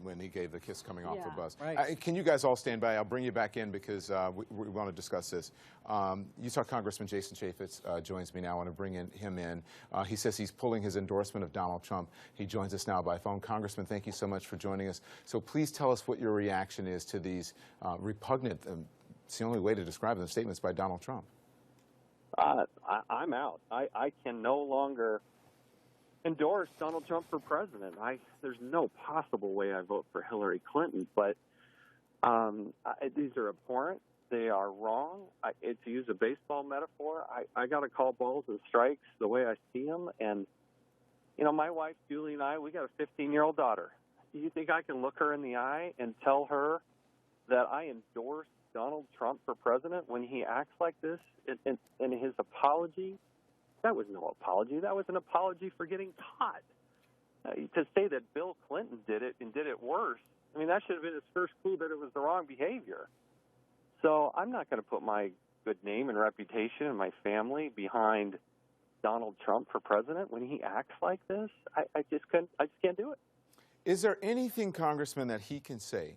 when he gave the kiss coming off the bus. Right. Can you guys all stand by? I'll bring you back in because we want to discuss this. Utah Congressman Jason Chaffetz joins me now. I want to bring him in. He says he's pulling his endorsement of Donald Trump. He joins us now by phone. Congressman, thank you so much for joining us. So please tell us what your reaction is to these repugnant, it's the only way to describe them, statements by Donald Trump. I'm out. I can no longer endorse Donald Trump for president. There's no possible way I vote for Hillary Clinton, but these are abhorrent. They are wrong. To use a baseball metaphor, I got to call balls and strikes the way I see them. And, you know, my wife, Julie, and I, we got a 15-year-old daughter. Do you think I can look her in the eye and tell her that I endorse Donald Trump for president when he acts like this? And his apology, that was no apology. That was an apology for getting caught. To say that Bill Clinton did it and did it worse, I mean, that should have been his first clue that it was the wrong behavior. So I'm not going to put my good name and reputation and my family behind Donald Trump for president when he acts like this. I just can't do it. Is there anything, Congressman, that he can say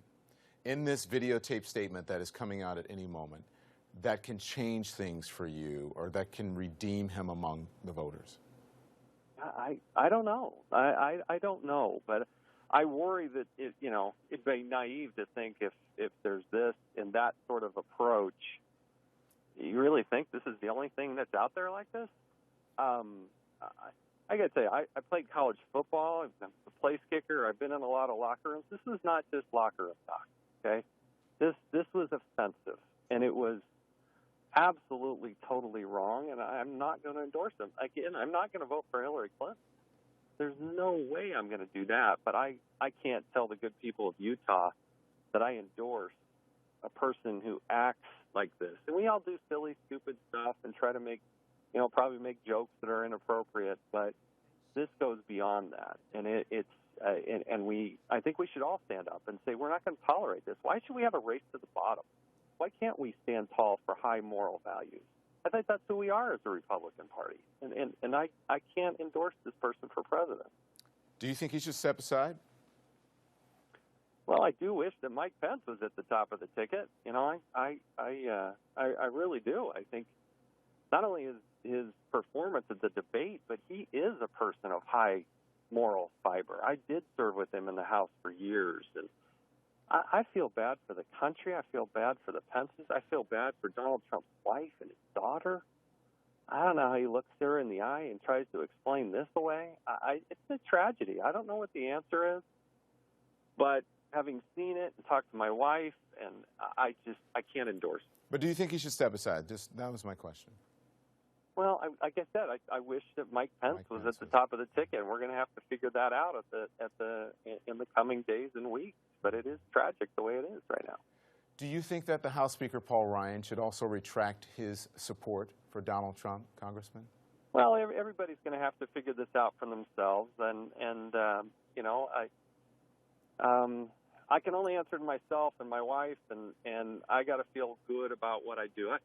in this videotape statement that is coming out at any moment that can change things for you or that can redeem him among the voters? I don't know. I don't know, but I worry that it'd be naive to think if there's this and that sort of approach, you really think this is the only thing that's out there like this? I got to tell you, I played college football. I'm a place kicker. I've been in a lot of locker rooms. This is not just locker room talk, okay? This was offensive, and it was absolutely, totally wrong, and I'm not going to endorse him. Again, I'm not going to vote for Hillary Clinton. There's no way I'm going to do that, but I can't tell the good people of Utah that I endorse a person who acts like this. And we all do silly, stupid stuff and try to make, probably make jokes that are inappropriate, but this goes beyond that. And I think we should all stand up and say, we're not going to tolerate this. Why should we have a race to the bottom? Why can't we stand tall for high moral values? I think that's who we are as a Republican Party. And I can't endorse this person for president. Do you think he should step aside? Well, I do wish that Mike Pence was at the top of the ticket. I really do. I think not only his performance at the debate, but he is a person of high moral fiber. I did serve with him in the House for years, and I feel bad for the country. I feel bad for the Pences. I feel bad for Donald Trump's wife and his daughter. I don't know how he looks her in the eye and tries to explain this away. It's a tragedy. I don't know what the answer is, but having seen it and talked to my wife, and I can't endorse it. But do you think he should step aside? That was my question. Well, like I said, I wish that Mike Pence was at the top of the ticket, and we're going to have to figure that out in the coming days and weeks. But it is tragic the way it is right now. Do you think that the House Speaker, Paul Ryan, should also retract his support for Donald Trump, Congressman? Well, everybody's going to have to figure this out for themselves, I can only answer to myself and my wife, and I got to feel good about what I do.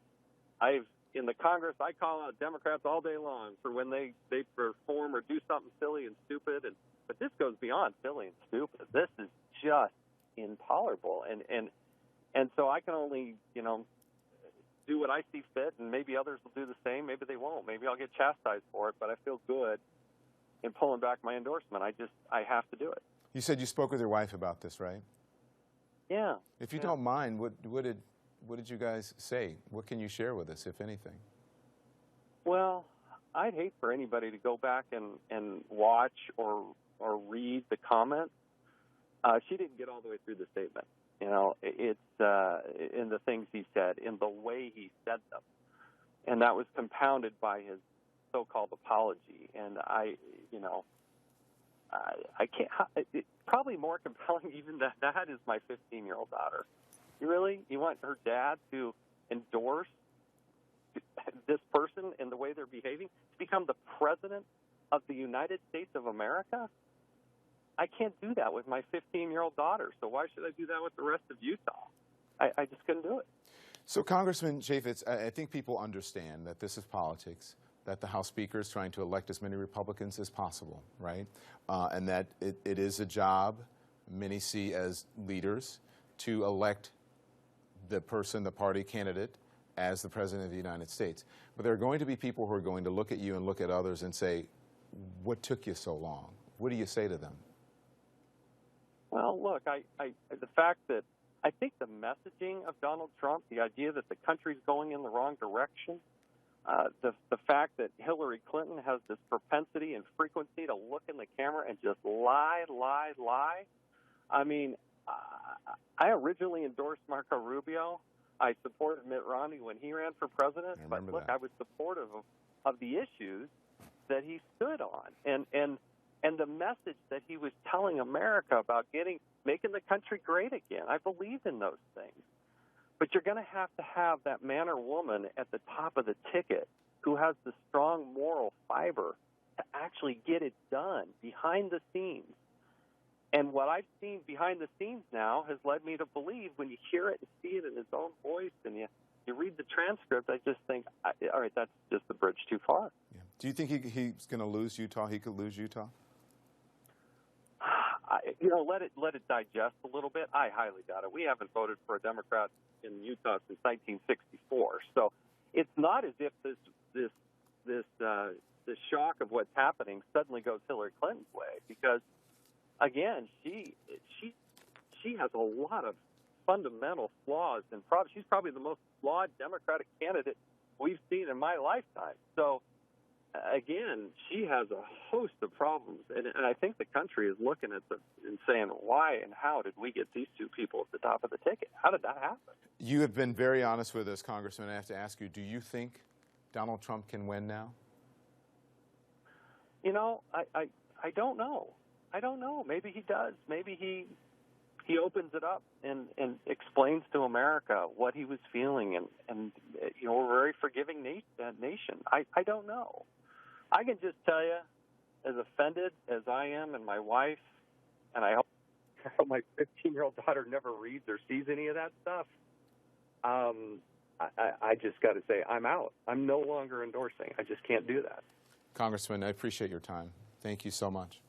In the Congress, I call out Democrats all day long for when they perform or do something silly and stupid, but this goes beyond silly and stupid. This is just intolerable, and so I can only do what I see fit, and maybe others will do the same. Maybe they won't. Maybe I'll get chastised for it, but I feel good in pulling back my endorsement. I have to do it. You said you spoke with your wife about this, right? Yeah. If you don't mind, what did you guys say? What can you share with us, if anything? Well, I'd hate for anybody to go back and watch or read the comments. She didn't get all the way through the statement. It's in the things he said, in the way he said them. And that was compounded by his so-called apology. And I can't, it's probably more compelling even than that is my 15-year-old daughter. You want her dad to endorse this person and the way they're behaving to become the president of the United States of America? I can't do that with my 15-year-old daughter, so why should I do that with the rest of Utah? I just couldn't do it. So, Congressman Chaffetz, I think people understand that this is politics, that the House Speaker is trying to elect as many Republicans as possible, right? And that it is a job many see as leaders, to elect the person, the party candidate, as the President of the United States. But there are going to be people who are going to look at you and look at others and say, what took you so long? What do you say to them? Well, look, the fact that I think the messaging of Donald Trump, the idea that the country's going in the wrong direction, the fact that Hillary Clinton has this propensity and frequency to look in the camera and just lie. I mean, I originally endorsed Marco Rubio. I supported Mitt Romney when he ran for president. But look, I was supportive of the issues that he stood on, and the message that he was telling America about making the country great again. I believe in those things. But you're going to have that man or woman at the top of the ticket who has the strong moral fiber to actually get it done behind the scenes. And what I've seen behind the scenes now has led me to believe, when you hear it and see it in his own voice and you read the transcript, I just think, all right, that's just the bridge too far. Yeah. Do you think he's going to lose Utah? He could lose Utah? Let it digest a little bit. I highly doubt it. We haven't voted for a Democrat in Utah since 1964, so it's not as if this shock of what's happening suddenly goes Hillary Clinton's way, because again, she has a lot of fundamental flaws, and she's probably the most flawed Democratic candidate we've seen in my lifetime. So again, she has a host of problems, and I think the country is looking at and saying, why and how did we get these two people at the top of the ticket? How did that happen? You have been very honest with us, Congressman. I have to ask you, do you think Donald Trump can win now? I don't know. I don't know. Maybe he does. Maybe he opens it up and explains to America what he was feeling, and we're a very forgiving nation. I don't know. I can just tell you, as offended as I am and my wife, and I hope my 15-year-old daughter never reads or sees any of that stuff, I just got to say, I'm out. I'm no longer endorsing. I just can't do that. Congressman, I appreciate your time. Thank you so much.